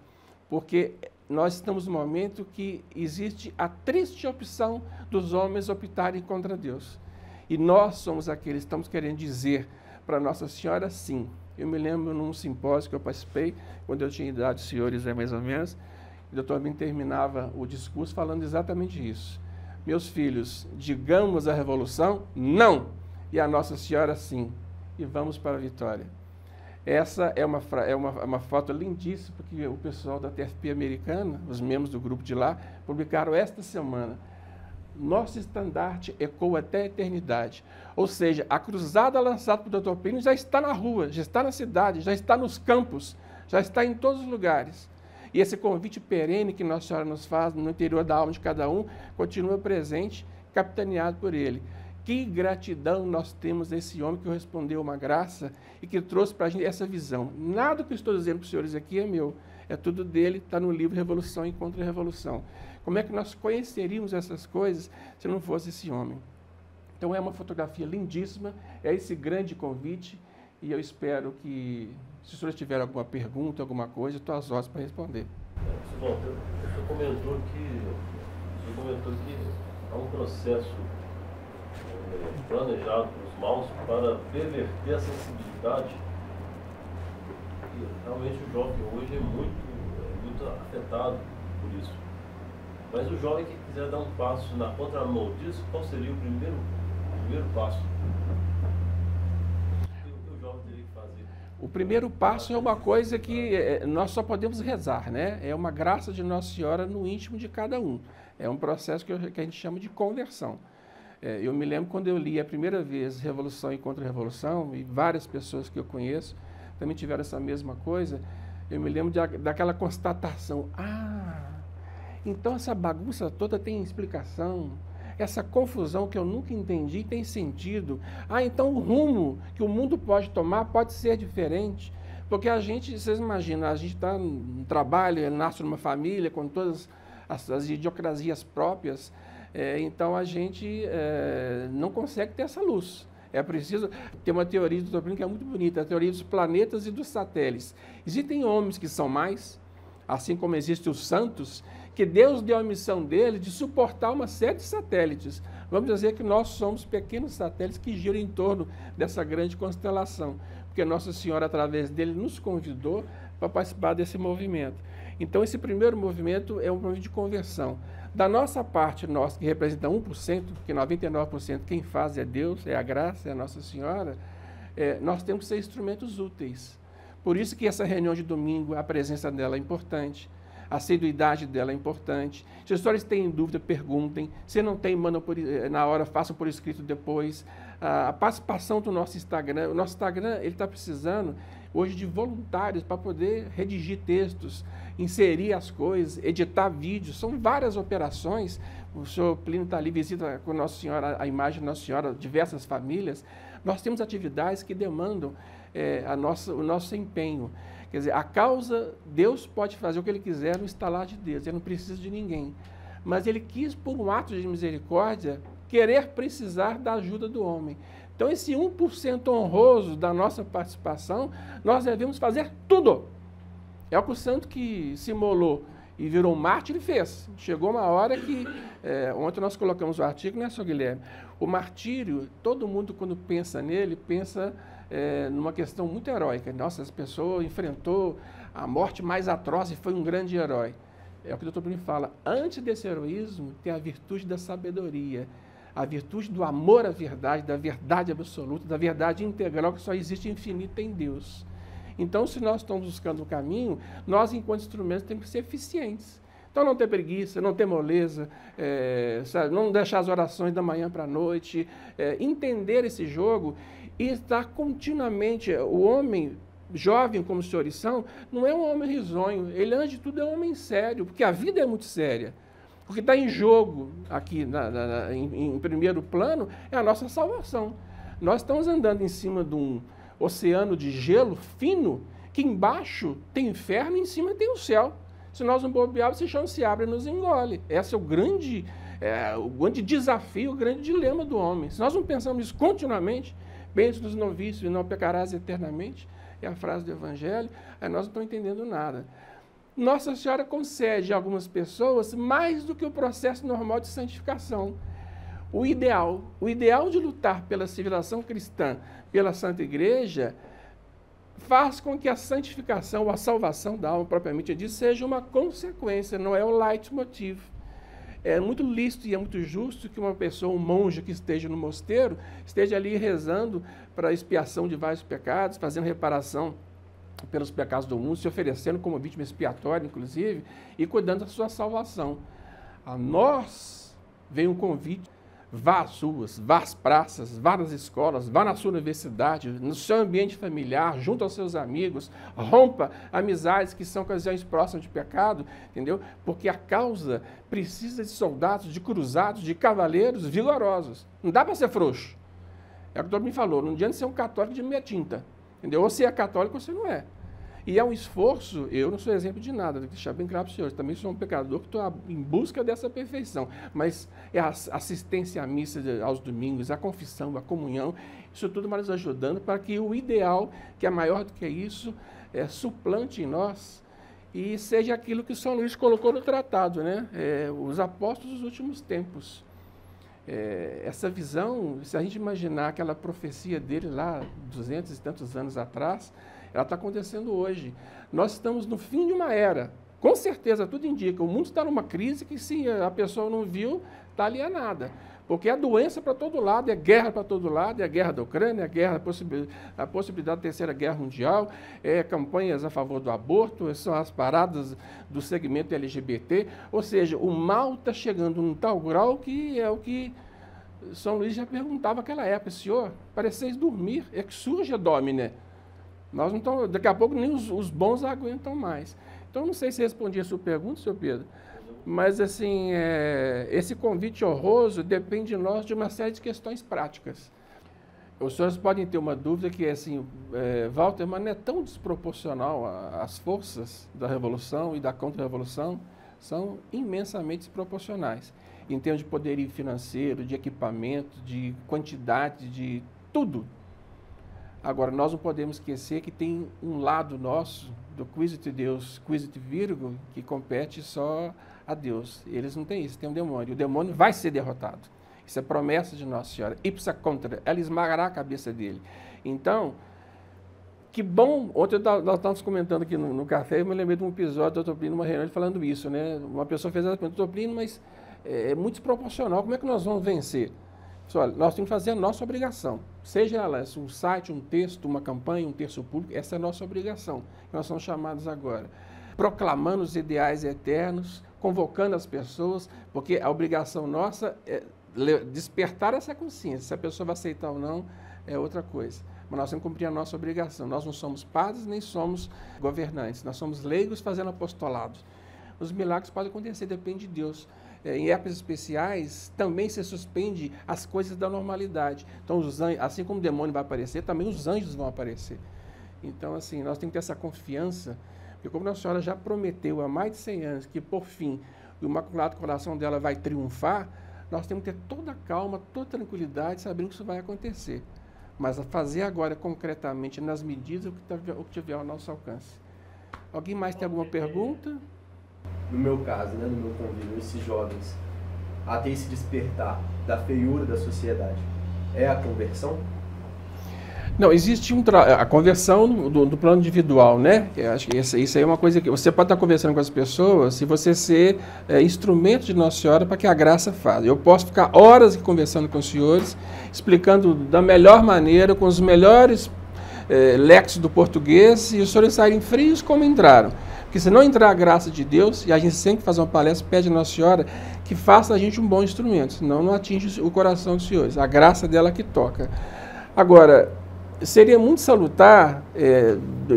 Porque nós estamos no momento que existe a triste opção dos homens optarem contra Deus. E nós somos aqueles que estamos querendo dizer para Nossa Senhora sim. Eu me lembro num simpósio que eu participei, quando eu tinha idade, senhores, mais ou menos, o doutor Bim terminava o discurso falando exatamente isso. Meus filhos, digamos a revolução, não, e a Nossa Senhora sim, e vamos para a vitória. Essa é uma foto lindíssima, porque o pessoal da TFP americana, os membros do grupo de lá, publicaram esta semana. Nosso estandarte ecoa até a eternidade. Ou seja, a cruzada lançada por Dr. Plínio já está na rua, já está na cidade, já está nos campos, já está em todos os lugares. E esse convite perene que Nossa Senhora nos faz no interior da alma de cada um, continua presente, capitaneado por ele. Que gratidão nós temos a esse homem que respondeu uma graça e que trouxe para a gente essa visão. Nada que eu estou dizendo para os senhores aqui é meu, é tudo dele, está no livro Revolução e Contra-Revolução. Como é que nós conheceríamos essas coisas se não fosse esse homem? Então é uma fotografia lindíssima, é esse grande convite, e eu espero que, se os senhores tiverem alguma pergunta, alguma coisa, estou às ordens para responder. Bom, o senhor comentou que há um processo planejado pelos maus para perverter a sensibilidade. E realmente o jovem hoje é muito afetado por isso. Mas o jovem que quiser dar um passo na contramão disso, qual seria o primeiro passo? O que o jovem teria que fazer? O primeiro passo é uma coisa que nós só podemos rezar, né? É uma graça de Nossa Senhora no íntimo de cada um. É um processo que a gente chama de conversão. Eu me lembro quando eu li a primeira vez Revolução e Contra-Revolução, e várias pessoas que eu conheço também tiveram essa mesma coisa, eu me lembro daquela constatação. Então essa bagunça toda tem explicação, essa confusão que eu nunca entendi tem sentido. Então o rumo que o mundo pode tomar pode ser diferente, porque a gente, vocês imaginam, a gente está no trabalho, nasce numa família com todas as idiosincrasias próprias, então a gente não consegue ter essa luz. É preciso ter uma teoria do Dr. Plínio que é muito bonita, a teoria dos planetas e dos satélites. Existem homens que são mais, assim como existem os santos, que Deus deu a missão dele de suportar uma série de satélites. Vamos dizer que nós somos pequenos satélites que giram em torno dessa grande constelação, porque Nossa Senhora, através dele, nos convidou para participar desse movimento. Então, esse primeiro movimento é um movimento de conversão. Da nossa parte, nós que representa 1%, porque 99% quem faz é Deus, é a graça, é a Nossa Senhora, nós temos que ser instrumentos úteis. Por isso que essa reunião de domingo, a presença dela é importante, a assiduidade dela é importante. Se os senhores têm dúvida, perguntem. Se não tem, mandam na hora, façam por escrito depois. A participação do nosso Instagram. O nosso Instagram está precisando hoje de voluntários para poder redigir textos, inserir as coisas, editar vídeos. São várias operações. O senhor Plínio está ali, visita com Nossa Senhora, a imagem de Nossa Senhora, diversas famílias. Nós temos atividades que demandam o nosso empenho. Quer dizer, a causa, Deus pode fazer o que Ele quiser no estalar de Deus, Ele não precisa de ninguém. Mas Ele quis, por um ato de misericórdia, querer precisar da ajuda do homem. Então, esse 1% honroso da nossa participação, nós devemos fazer tudo. É o que o santo que se imolou e virou mártir, ele fez. Chegou uma hora que, ontem nós colocamos o artigo, né, Sr. Guilherme? O martírio, todo mundo quando pensa nele, pensa numa questão muito heróica. Nossa, essa pessoa enfrentou a morte mais atroz e foi um grande herói. É o que o Dr. Plínio fala, antes desse heroísmo tem a virtude da sabedoria, a virtude do amor à verdade, da verdade absoluta, da verdade integral que só existe infinita em Deus. Então, se nós estamos buscando o caminho, nós, enquanto instrumentos, temos que ser eficientes. Então, não ter preguiça, não ter moleza, não deixar as orações da manhã para a noite, entender esse jogo e estar continuamente, o homem jovem como os senhores são, não é um homem risonho, ele, antes de tudo, é um homem sério, porque a vida é muito séria. O que está em jogo aqui, em primeiro plano, é a nossa salvação. Nós estamos andando em cima de um oceano de gelo fino, que embaixo tem inferno e em cima tem o céu. Se nós não bobearmos, esse chão se abre e nos engole. Esse é o grande desafio, o grande dilema do homem. Se nós não pensamos isso continuamente, bem-aventos dos novícios e não pecarás eternamente, é a frase do Evangelho, aí nós não estamos entendendo nada. Nossa Senhora concede a algumas pessoas mais do que o processo normal de santificação. O ideal de lutar pela civilização cristã, pela Santa Igreja, faz com que a santificação, a salvação da alma, propriamente dita, seja uma consequência, não é o leitmotiv. É muito lícito e é muito justo que uma pessoa, um monge que esteja no mosteiro, esteja ali rezando para a expiação de vários pecados, fazendo reparação pelos pecados do mundo, se oferecendo como vítima expiatória, inclusive, e cuidando da sua salvação. A nós vem um convite: vá às ruas, vá às praças, vá nas escolas, vá na sua universidade, no seu ambiente familiar, junto aos seus amigos, rompa amizades que são ocasiões próximas de pecado, entendeu? Porque a causa precisa de soldados, de cruzados, de cavaleiros vigorosos. Não dá para ser frouxo. É o que o doutor me falou, não adianta ser um católico de meia tinta, entendeu? Ou você é católico ou você não é. E é um esforço, eu não sou exemplo de nada, vou deixar bem claro para os senhores, também sou um pecador que estou em busca dessa perfeição, mas é a assistência à missa aos domingos, a confissão, a comunhão, isso tudo vai nos ajudando para que o ideal, que é maior do que isso, suplante em nós e seja aquilo que São Luís colocou no tratado, né? Os apóstolos dos últimos tempos. Essa visão, se a gente imaginar aquela profecia dele lá, 200 e tantos anos atrás, ela está acontecendo hoje. Nós estamos no fim de uma era. Com certeza, tudo indica. O mundo está numa crise que, se a pessoa não viu, está alienada. Porque é doença para todo lado, é guerra para todo lado, é a guerra da Ucrânia, é a guerra, a possibilidade da terceira guerra mundial, campanhas a favor do aborto, são as paradas do segmento LGBT. Ou seja, o mal está chegando num tal grau que é o que São Luís já perguntava naquela época: Senhor, pareceis dormir, exsurge Domine. Nós não estamos, daqui a pouco nem os bons aguentam mais. Então, não sei se respondi a sua pergunta, senhor Pedro, mas assim, esse convite honroso depende de nós de uma série de questões práticas. Os senhores podem ter uma dúvida que, assim, Walter, mas não é tão desproporcional. As forças da Revolução e da Contra-Revolução são imensamente desproporcionais, em termos de poderio financeiro, de equipamento, de quantidade, de tudo. Agora, nós não podemos esquecer que tem um lado nosso, do Quisite Deus, Quisite Virgo, que compete só a Deus. Eles não têm isso, tem um demônio. O demônio vai ser derrotado. Isso é promessa de Nossa Senhora. Ipsa contra, ela esmagará a cabeça dele. Então, que bom. Ontem nós estávamos comentando aqui no café, eu me lembrei de um episódio do Dr. Plínio, numa reunião, falando isso, né? Uma pessoa fez essa pergunta: Dr. Plínio, mas é muito desproporcional, como é que nós vamos vencer? Olha, nós temos que fazer a nossa obrigação, seja ela um site, um texto, uma campanha, um terço público, essa é a nossa obrigação, que nós somos chamados agora. Proclamando os ideais eternos, convocando as pessoas, porque a obrigação nossa é despertar essa consciência. Se a pessoa vai aceitar ou não, é outra coisa. Mas nós temos que cumprir a nossa obrigação. Nós não somos padres, nem somos governantes, nós somos leigos fazendo apostolado. Os milagres podem acontecer, depende de Deus. Em épocas especiais, também se suspende as coisas da normalidade. Então, os anjos, assim como o demônio vai aparecer, também os anjos vão aparecer. Então, assim, nós temos que ter essa confiança, porque como Nossa Senhora já prometeu há mais de 100 anos que, por fim, o Imaculado Coração dela vai triunfar, nós temos que ter toda a calma, toda a tranquilidade, sabendo que isso vai acontecer. Mas a fazer agora, concretamente, nas medidas, o que tiver ao nosso alcance. Alguém mais tem alguma pergunta? No meu caso, né, no meu convívio, esses jovens, até esse despertar da feiura da sociedade, é a conversão? Não, existe a conversão do plano individual, né? Eu acho que isso aí é uma coisa que você pode estar conversando com as pessoas se você ser instrumento de Nossa Senhora para que a graça faça. Eu posso ficar horas conversando com os senhores, explicando da melhor maneira, com os melhores léxicos do português, e os senhores saírem frios como entraram. Porque se não entrar a graça de Deus, e a gente sempre faz uma palestra, pede a Nossa Senhora que faça a gente um bom instrumento, senão não atinge o coração dos senhores. A graça dela que toca. Agora, seria muito salutar,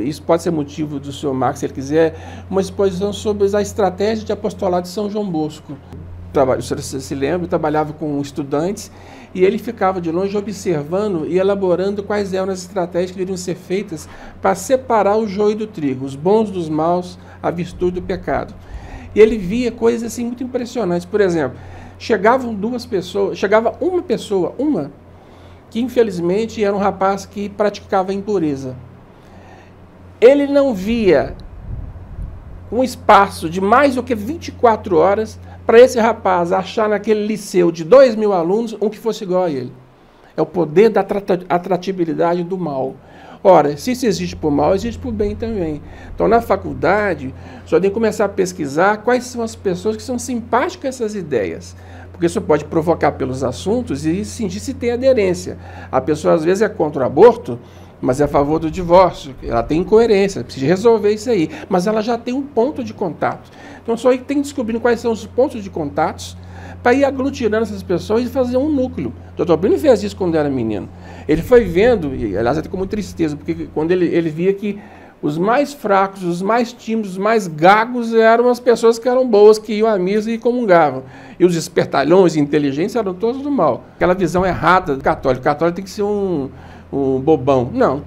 isso pode ser motivo do senhor Marcos, se ele quiser, uma exposição sobre a estratégia de apostolado de São João Bosco. O senhor se lembra, trabalhava com estudantes e ele ficava de longe observando e elaborando quais eram as estratégias que deveriam ser feitas para separar o joio do trigo, os bons dos maus, a virtude do pecado. E ele via coisas assim muito impressionantes. Por exemplo, chegava uma pessoa, que infelizmente era um rapaz que praticava impureza. Ele não via um espaço de mais do que 24 horas para esse rapaz achar naquele liceu de 2.000 alunos um que fosse igual a ele. É o poder da atratibilidade do mal. Ora, se isso existe para o mal, existe para o bem também. Então, na faculdade, só tem que começar a pesquisar quais são as pessoas que são simpáticas a essas ideias. Porque isso pode provocar pelos assuntos e sentir se tem aderência. A pessoa, às vezes, é contra o aborto, mas é a favor do divórcio. Ela tem incoerência, precisa resolver isso aí. Mas ela já tem um ponto de contato. Então, só tem que descobrir quais são os pontos de contatos para ir aglutinando essas pessoas e fazer um núcleo. O Dr. Plínio fez isso quando era menino. Ele foi vendo, e aliás, até com muita tristeza, porque quando ele via que os mais fracos, os mais tímidos, os mais gagos eram as pessoas que eram boas, que iam à missa e comungavam. E os espertalhões e inteligentes eram todos do mal. Aquela visão errada do católico. O católico tem que ser um bobão. Não.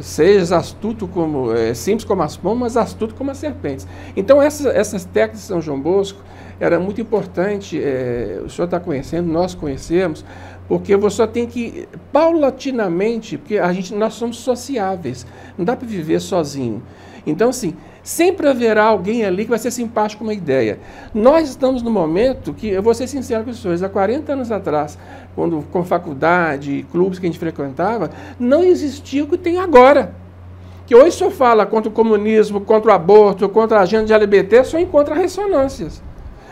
Seja astuto como, simples como as pombas, mas astuto como as serpentes. Então, essas técnicas de São João Bosco era muito importante, o senhor está conhecendo, nós conhecemos, porque você só tem que, paulatinamente, porque nós somos sociáveis, não dá para viver sozinho. Então, assim, sempre haverá alguém ali que vai ser simpático com uma ideia. Nós estamos no momento que, eu vou ser sincero com os senhores, há 40 anos atrás, quando com faculdade, clubes que a gente frequentava, não existia o que tem agora. Que hoje o senhor fala contra o comunismo, contra o aborto, contra a agenda de LGBT, só encontra ressonâncias.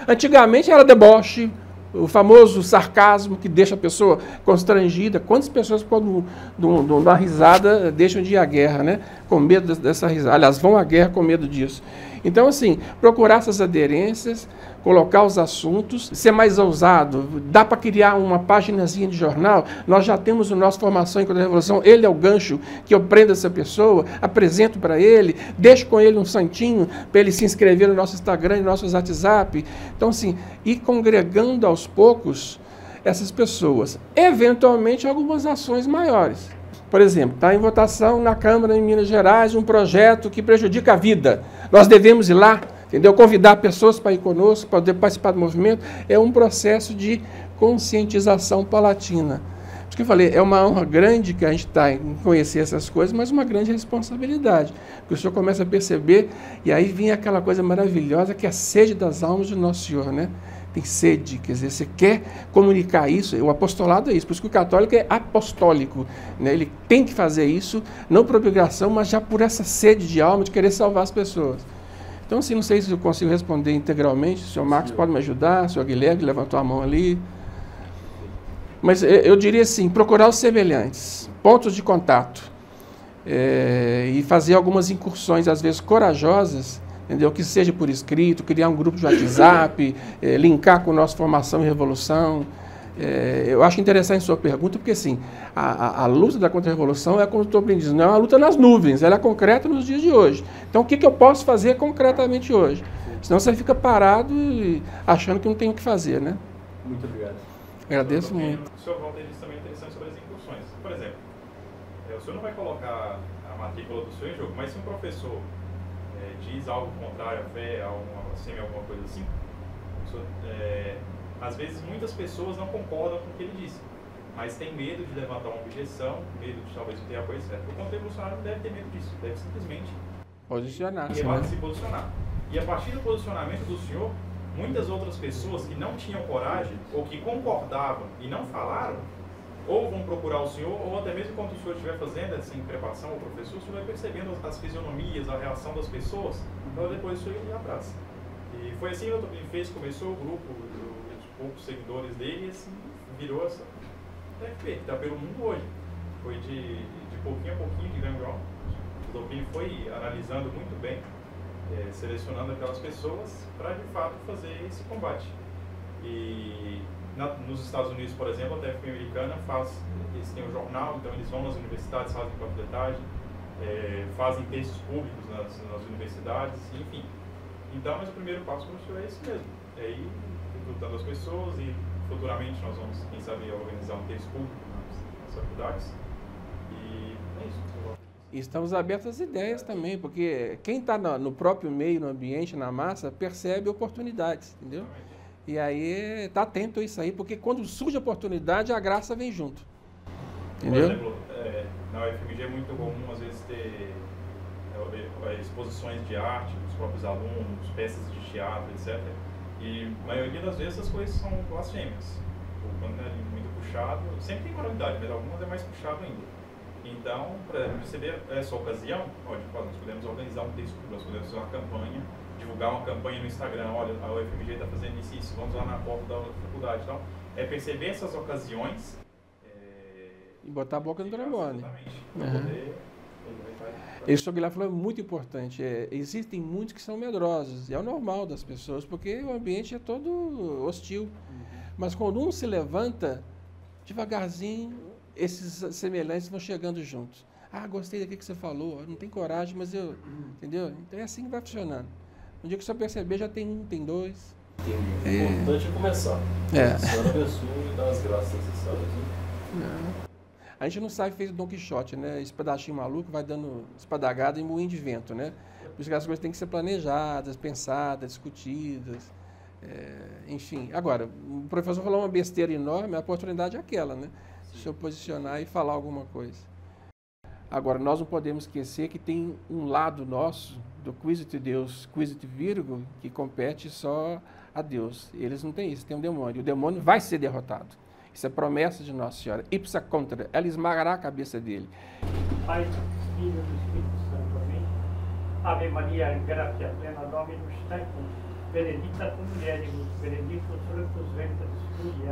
Antigamente era deboche, o famoso sarcasmo que deixa a pessoa constrangida. Quantas pessoas, quando uma risada, deixam de ir à guerra, né? Com medo dessa risada. Aliás, vão à guerra com medo disso. Então, assim, procurar essas aderências, colocar os assuntos, ser mais ousado. Dá para criar uma paginazinha de jornal. Nós já temos o nosso Formação em Contra-Revolução. Ele é o gancho que eu prendo essa pessoa, apresento para ele, deixo com ele um santinho para ele se inscrever no nosso Instagram e no nosso WhatsApp. Então, assim, ir congregando aos poucos essas pessoas. Eventualmente, algumas ações maiores. Por exemplo, está em votação na Câmara em Minas Gerais um projeto que prejudica a vida. Nós devemos ir lá, entendeu? Convidar pessoas para ir conosco, para poder participar do movimento. É um processo de conscientização paulatina. Por isso que eu falei, é uma honra grande que a gente está em conhecer essas coisas, mas uma grande responsabilidade. Porque o senhor começa a perceber, e aí vem aquela coisa maravilhosa que é a sede das almas de Nosso Senhor, né? Tem sede, quer dizer, você quer comunicar isso, o apostolado é isso, por isso que o católico é apostólico, né? Ele tem que fazer isso, não por obrigação, mas já por essa sede de alma de querer salvar as pessoas. Então, assim, não sei se eu consigo responder integralmente, o senhor Marcos pode me ajudar, o senhor Guilherme levantou a mão ali, mas eu diria assim, procurar os semelhantes, pontos de contato, e fazer algumas incursões, às vezes corajosas, entendeu? Que seja por escrito, criar um grupo de WhatsApp, linkar com a nossa Formação em Revolução. Eu acho interessante a sua pergunta, porque assim, a luta da contra-revolução é, como o doutor Plínio diz, não é uma luta nas nuvens, ela é concreta nos dias de hoje. Então, o que eu posso fazer concretamente hoje? Senão você fica parado e achando que não tem o que fazer, né? Muito obrigado. Agradeço muito. O senhor Walter disse também interessante sobre as incursões. Por exemplo, o senhor não vai colocar a matrícula do senhor em jogo, mas se um professor diz algo contrário à fé, alguma coisa assim, às vezes muitas pessoas não concordam com o que ele disse, mas tem medo de levantar uma objeção, medo de talvez não ter apoio certo. O contra-revolucionário não deve ter medo disso, deve simplesmente se posicionar. E a partir do posicionamento do senhor, muitas outras pessoas que não tinham coragem, ou que concordavam e não falaram, ou vão procurar o senhor, ou até mesmo quando o senhor estiver fazendo essa preparação, o professor, o senhor vai percebendo as fisionomias, a reação das pessoas, então depois o senhor ir atrás. E foi assim que o Topini fez, começou o grupo, os poucos seguidores dele, e assim virou essa TFP, que está pelo mundo hoje. Foi de pouquinho a pouquinho, de grão em grão. O Topini foi analisando muito bem, selecionando aquelas pessoas para de fato fazer esse combate. E nos Estados Unidos, por exemplo, a TFP americana eles têm um jornal, então eles vão nas universidades, fazem panfletagem, fazem textos públicos nas universidades, enfim. Então, mas o primeiro passo para o senhor é esse mesmo, é ir recrutando as pessoas e futuramente nós vamos, quem sabe, organizar um texto público nas faculdades. E é isso. E estamos abertos às ideias também, porque quem está no próprio meio, no ambiente, na massa, percebe oportunidades, entendeu? E aí está atento a isso aí, porque quando surge a oportunidade, a graça vem junto. Entendeu? Por exemplo, na UFMG é muito comum, às vezes, ter exposições de arte dos próprios alunos, peças de teatro, etc. E a maioria das vezes essas coisas são blasfêmicas. Quando é muito puxado, sempre tem moralidade, mas algumas é mais puxado ainda. Então, por exemplo, receber essa ocasião, nós podemos organizar um texto, nós podemos fazer uma campanha, divulgar uma campanha no Instagram, olha, a UFMG está fazendo isso, vamos lá na porta da faculdade. Então, perceber essas ocasiões e botar a boca no trombone. Exatamente. Isso que o Guilherme falou é muito importante. Existem muitos que são medrosos, e é o normal das pessoas, porque o ambiente é todo hostil. Mas quando um se levanta, devagarzinho, esses semelhantes vão chegando juntos. Ah, gostei daquilo que você falou, eu não tenho coragem, mas eu... Entendeu? Então é assim que vai funcionando. No dia que você perceber, já tem um, tem dois. O importante é começar. Começando a pessoa e dar as graças necessárias. A gente não sabe, fez o Don Quixote, né? Espadachim maluco vai dando espadagada em moinho de vento, né? Por isso que as coisas têm que ser planejadas, pensadas, discutidas. Enfim, agora, o professor falou uma besteira enorme, a oportunidade é aquela, né? Se eu posicionar e falar alguma coisa. Agora, nós não podemos esquecer que tem um lado nosso, do Quisite Deus, Quisite Virgo, que compete só a Deus. Eles não têm isso, tem um demônio. O demônio vai ser derrotado. Isso é promessa de Nossa Senhora. Ipsa contra, ela esmagará a cabeça dele. Pai, Filho do Espírito Santo, amém. Ave Maria, gratia plena, Dominus tecum, benedicta tu mulieribus, benedictus fructus ventris tui,